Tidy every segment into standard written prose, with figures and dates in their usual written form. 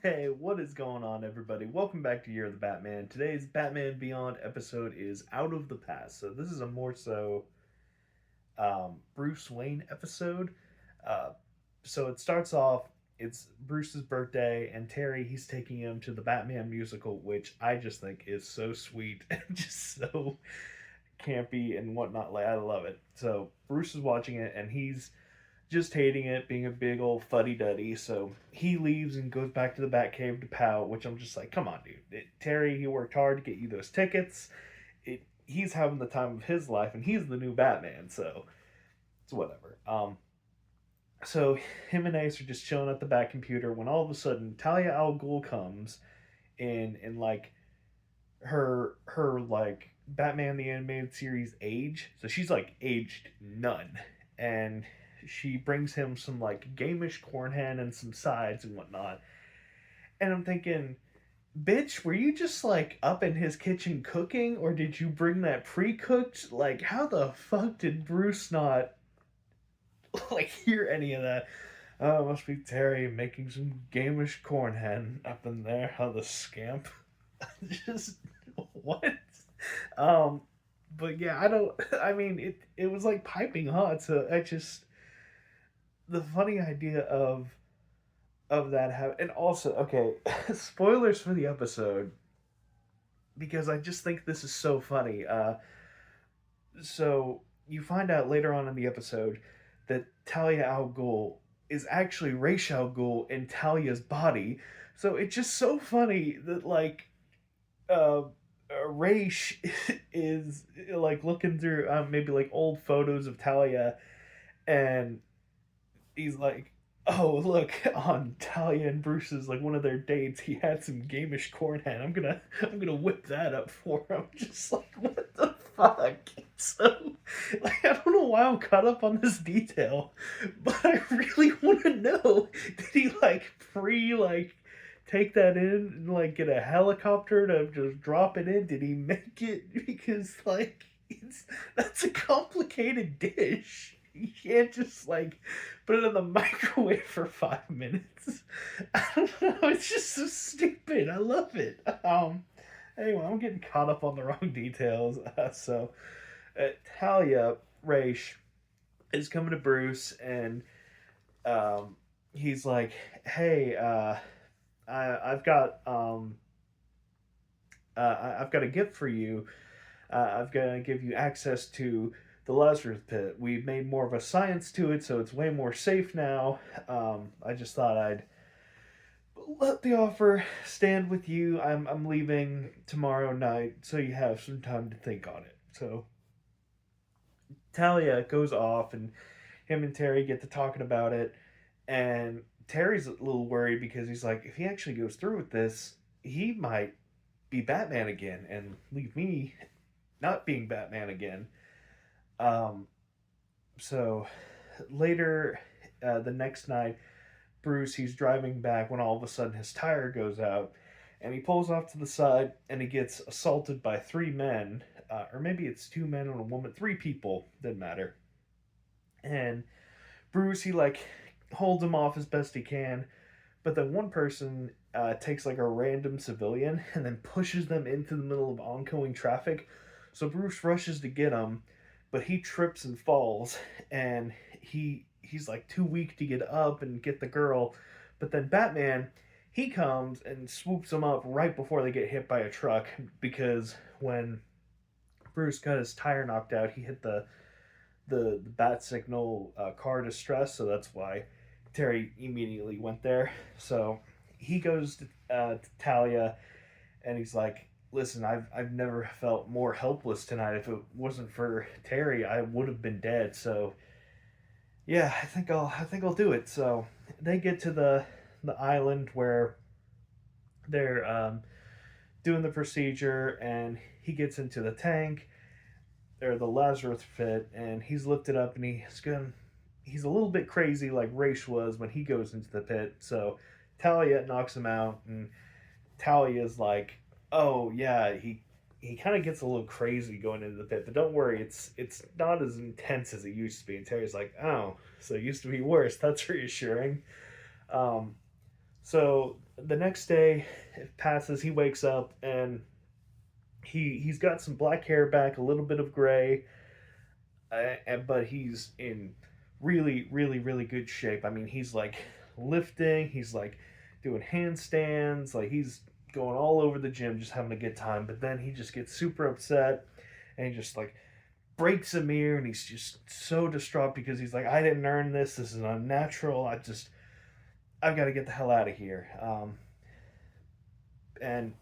Hey, what is going on, everybody? Welcome back to Year of the Batman. Today's Batman Beyond episode is Out of the Past. So, this is a more so Bruce Wayne episode. Uh, so, it starts off, it's Bruce's birthday, and Terry, he's taking him to the Batman musical, which I just think is so sweet and just so campy and whatnot. Like, I love it. So, Bruce is watching it, and he's just hating it, being a big old fuddy duddy. So he leaves and goes back to the Batcave to pout, which I'm just like, come on, dude. Terry, he worked hard to get you those tickets. He's having the time of his life, and he's the new Batman, so it's whatever. So him and Ace are just chilling at the Bat computer when all of a sudden Talia al Ghul comes in like her like Batman the Animated Series age. So she's like aged none. And she brings him some like gamish corn hen and some sides and whatnot. And I'm thinking, bitch, were you just like up in his kitchen cooking, or did you bring that pre-cooked? Like, how the fuck did Bruce not like hear any of that? Oh, it must be Terry making some gamish corn hen up in there. How the scamp. Just what? Um, but yeah, I don't. I mean, it was like piping hot. So I just the funny idea of that and also okay, spoilers for the episode because I just think this is so funny. So you find out later on in the episode that Talia al Ghul is actually Ra's al Ghul in Talia's body. So it's just so funny that like uh, Raish is like looking through maybe like old photos of Talia, and he's like, "Oh, look on Talia and Bruce's like one of their dates. He had some gamish corn hen. I'm gonna whip that up for him." Just like what the fuck. So, like, I don't know why I'm caught up on this detail, but I really want to know: did he like pre like take that in and like get a helicopter to just drop it in? Did he make it? Because like that's a complicated dish. You can't just like put it in the microwave for 5 minutes. I don't know. It's just so stupid. I love it. Anyway, I'm getting caught up on the wrong details. Talia Raish is coming to Bruce, and um, he's like, "Hey, I've got I've got a gift for you. I've got to give you access to the Lazarus Pit. We've made more of a science to it, so it's way more safe now. I just thought I'd let the offer stand with you. I'm leaving tomorrow night, so you have some time to think on it." So Talia goes off, and him and Terry get to talking about it, and Terry's a little worried because he's like, if he actually goes through with this, he might be Batman again and leave me not being Batman again. Um, so later, the next night, Bruce he's driving back when all of a sudden his tire goes out, and he pulls off to the side and he gets assaulted by three men, or maybe it's two men and a woman, three people, didn't matter. And Bruce he like holds him off as best he can, but then one person takes like a random civilian and then pushes them into the middle of oncoming traffic. So Bruce rushes to get him, but he trips and falls, and he's like too weak to get up and get the girl. But then Batman, he comes and swoops them up right before they get hit by a truck because when Bruce got his tire knocked out, he hit the bat signal car distress, so that's why Terry immediately went there. So he goes to Talia, and he's like, "Listen, I've never felt more helpless tonight. If it wasn't for Terry, I would have been dead." So yeah, I think I'll do it. So they get to the island where they're doing the procedure, and he gets into the tank or the Lazarus pit, and he's lifted up, and he's a little bit crazy like Ra's was when he goes into the pit. So Talia knocks him out, and Talia's like, "Oh yeah, he kind of gets a little crazy going into the pit, but don't worry, it's not as intense as it used to be." And Terry's like, "Oh, so it used to be worse. That's reassuring." Um, so The next day it passes, he wakes up, and he's got some black hair back, a little bit of gray, but he's in really, really, really good shape. I mean, he's like lifting, he's like doing handstands, like he's going all over the gym, just having a good time. But then he just gets super upset, and he just like breaks a mirror, and he's just so distraught because he's like, I didn't earn this. This is unnatural. I've got to get the hell out of here. And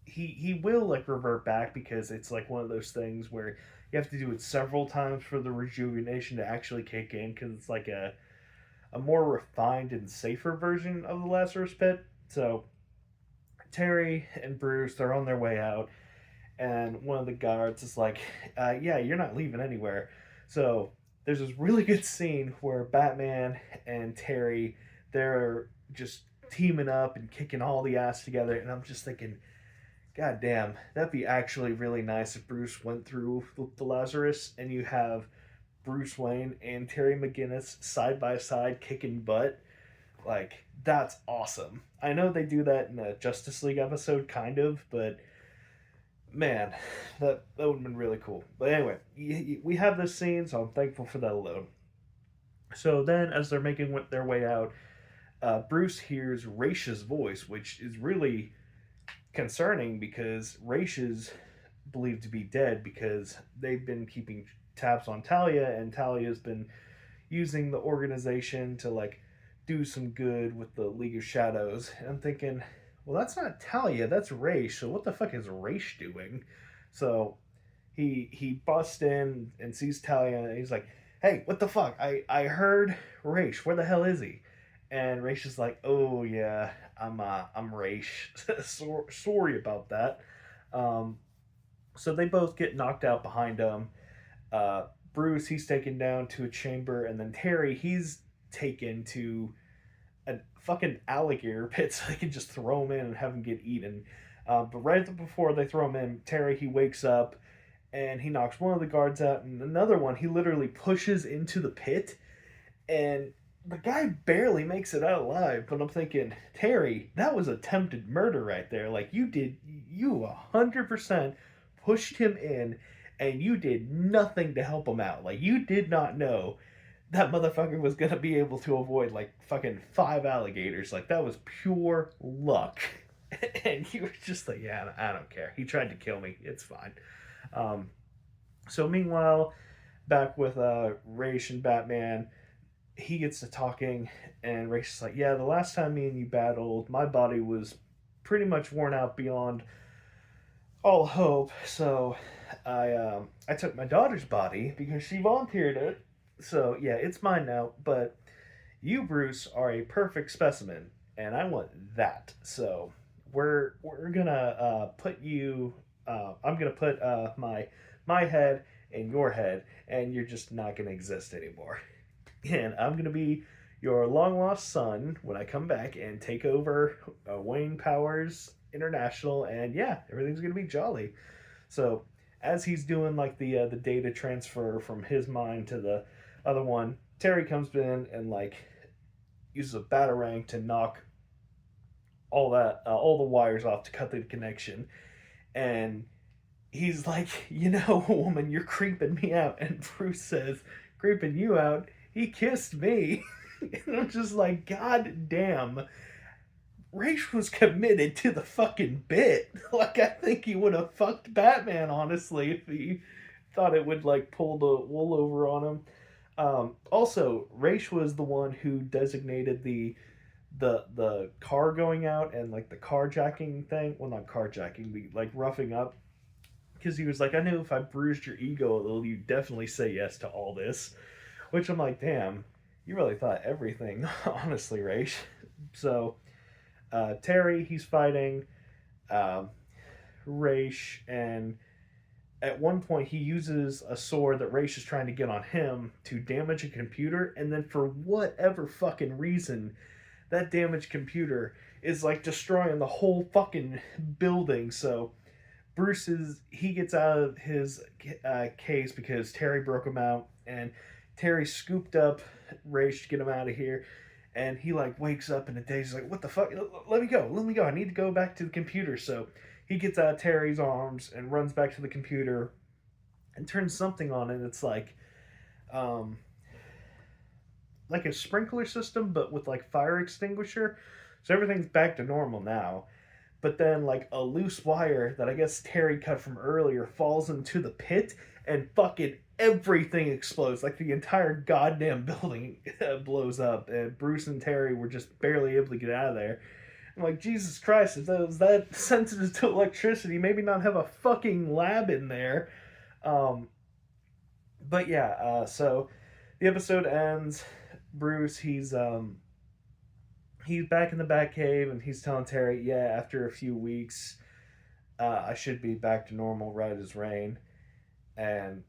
he will like revert back because it's like one of those things where you have to do it several times for the rejuvenation to actually kick in, because it's like a more refined and safer version of the Lazarus Pit. So Terry and Bruce, they're on their way out, and one of the guards is like, yeah, you're not leaving anywhere. So there's this really good scene where Batman and Terry, they're just teaming up and kicking all the ass together, and I'm just thinking, God damn, that'd be actually really nice if Bruce went through the Lazarus and you have Bruce Wayne and Terry McGinnis side by side kicking butt. Like, that's awesome. I know they do that in a Justice League episode, kind of, but man, that would have been really cool. But anyway, we have this scene, so I'm thankful for that alone. So then, as they're making their way out, Bruce hears Raish's voice, which is really concerning because Raish is believed to be dead because they've been keeping tabs on Talia, and Talia's been using the organization to like do some good with the League of Shadows. And I'm thinking, well, that's not Talia, that's Raish. So what the fuck is Raish doing? So he busts in and sees Talia, and he's like, "Hey, what the fuck? I heard Raish. Where the hell is he?" And Raish is like, "Oh yeah, I'm Raish. Sorry about that." Um, so they both get knocked out behind him. Uh, Bruce, he's taken down to a chamber, and then Terry, he's taken to a fucking alligator pit so they can just throw him in and have him get eaten. But right before they throw him in, Terry, he wakes up and he knocks one of the guards out, and another one he literally pushes into the pit, and the guy barely makes it out alive. But I'm thinking, Terry, that was attempted murder right there. Like, you 100% pushed him in, and you did nothing to help him out. Like, you did not know that motherfucker was gonna be able to avoid like fucking 5 alligators. Like, that was pure luck. And you were just like, yeah, I don't care. He tried to kill me. It's fine. Um, so meanwhile, back with Raish and Batman, he gets to talking, and Raish is like, yeah, the last time me and you battled, my body was pretty much worn out beyond all hope. So I took my daughter's body because she volunteered it. So yeah, it's mine now. But you, Bruce, are a perfect specimen, and I want that. So we're gonna put you. I'm gonna put my head in your head, and you're just not gonna exist anymore. And I'm gonna be your long lost son when I come back and take over Wayne Powers International, and yeah, everything's gonna be jolly. So as he's doing like the data transfer from his mind to the other one, Terry comes in and like uses a batarang to knock all the wires off to cut the connection, and he's like, woman, you're creeping me out. And Bruce says, creeping you out? He kissed me. And I'm just like, God damn. Raish was committed to the fucking bit. Like, I think he would have fucked Batman, honestly, if he thought it would, like, pull the wool over on him. Also, Raish was the one who designated the car going out and, like, the carjacking thing. Well, not carjacking, the, like, roughing up. Because he was like, I knew if I bruised your ego a little, you'd definitely say yes to all this. Which I'm like, damn, you really thought everything, honestly, Raish. So, Terry, he's fighting uh, Raish, and at one point he uses a sword that Raish is trying to get on him to damage a computer, and then for whatever fucking reason, that damaged computer is like destroying the whole fucking building. So he gets out of his case because Terry broke him out, and Terry scooped up Raish to get him out of here. and he like wakes up in a daze. He's like, "What the fuck? Let me go! Let me go! I need to go back to the computer." So he gets out of Terry's arms and runs back to the computer and turns something on, and it's um, like a sprinkler system, but with like fire extinguisher. So everything's back to normal now. But then like a loose wire that I guess Terry cut from earlier falls into the pit, and fucking everything explodes. Like the entire goddamn building blows up, and Bruce and Terry were just barely able to get out of there. I'm like, Jesus Christ, if that was that sensitive to electricity, maybe not have a fucking lab in there. Um, but yeah, so the episode ends. Bruce, he's back in the Batcave, and he's telling Terry, yeah, after a few weeks, I should be back to normal, right as rain. And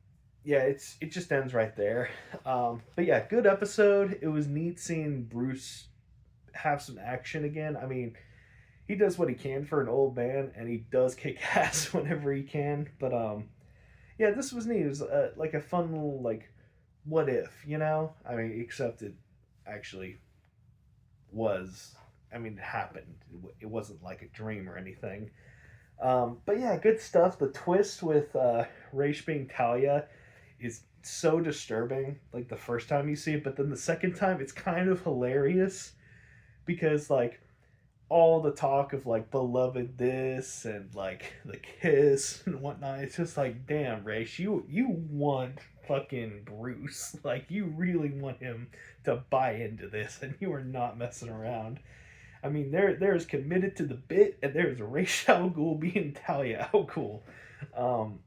yeah, it just ends right there. But yeah, good episode. It was neat seeing Bruce have some action again. I mean, he does what he can for an old man, and he does kick ass whenever he can. But yeah, this was neat. It was like a fun little like what if, you know? I mean, except it actually was. I mean, it happened. It wasn't like a dream or anything. But yeah, good stuff. The twist with Raish being Talia is so disturbing. Like the first time you see it, but then the second time, it's kind of hilarious because like all the talk of like beloved this and like the kiss and whatnot. It's just like, damn, Raish, you want fucking Bruce. Like you really want him to buy into this, and you are not messing around. I mean, there's committed to the bit, and there's Ra's al Ghul being Talia. How cool! Um,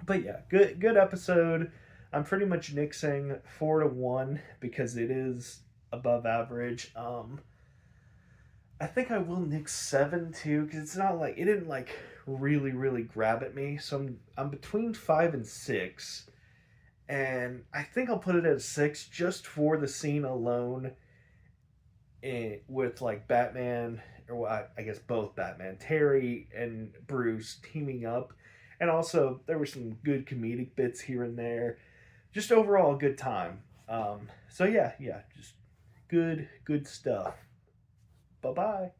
but yeah, good episode. I'm pretty much nixing 4-1 because it is above average. I think I will nix 7 too because it's not like it didn't like really grab at me. So I'm between 5 and 6, and I think I'll put it at a 6 just for the scene alone with like Batman, or well, I guess both Batman, Terry and Bruce teaming up, and also there were some good comedic bits here and there. Just overall a good time. So yeah, just good stuff. Bye bye.